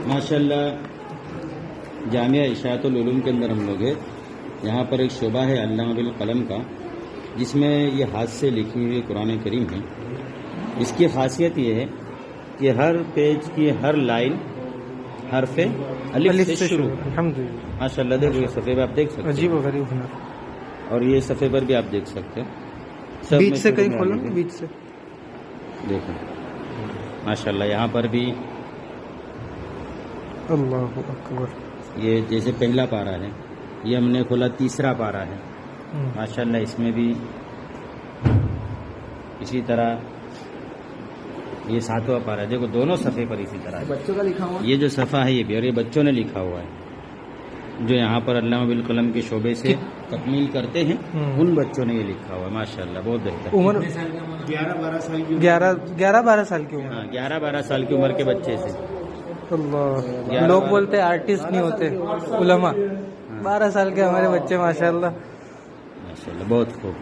ماشاءاللہ جامعہ اشاعت العلوم کے اندر ہم لوگ ہیں. یہاں پر ایک شعبہ ہے علامہ بالقلم کا، جس میں یہ ہاتھ سے لکھی ہوئی قرآن کریم ہے. اس کی خاصیت یہ ہے کہ ہر پیج کی ہر لائن حرف الف سے شروع. الحمدللہ ماشاءاللہ دیکھو، یہ صفحے پہ آپ دیکھ سکتے عجیب ہیں، و غریب ہنر. اور یہ صفحے پر بھی آپ دیکھ سکتے ہیں. سب بیچ میں سے شروع کہیں میں کھولو الف نا، ہے. بیچ سے. دیکھو ماشاءاللہ یہاں پر بھی اللہ اکبر. یہ جیسے پہلا پارہ ہے، یہ ہم نے کھولا تیسرا پارہ ہے. ماشاءاللہ اس میں بھی اسی طرح یہ ساتواں پارہ ہے. دیکھو دونوں صفحے پر اسی طرح ہے. بچوں کا لکھا ہوا یہ جو صفحہ ہے یہ بھی، اور یہ بچوں نے لکھا ہوا ہے. جو یہاں پر علامہ بالقلم کے شعبے سے تکمیل کرتے ہیں ان بچوں نے یہ لکھا ہوا ہے. ماشاءاللہ بہت بہتر. عمر 11-12 سال کی 11-12 سال کی عمر. ہاں 11-12 سال کی عمر کے بچے سے. اللہ، لوگ بولتے ہیں آرٹسٹ نہیں ہوتے علماء. 12 سال کے ہمارے بچے ماشاءاللہ. ماشاءاللہ بہت خوب.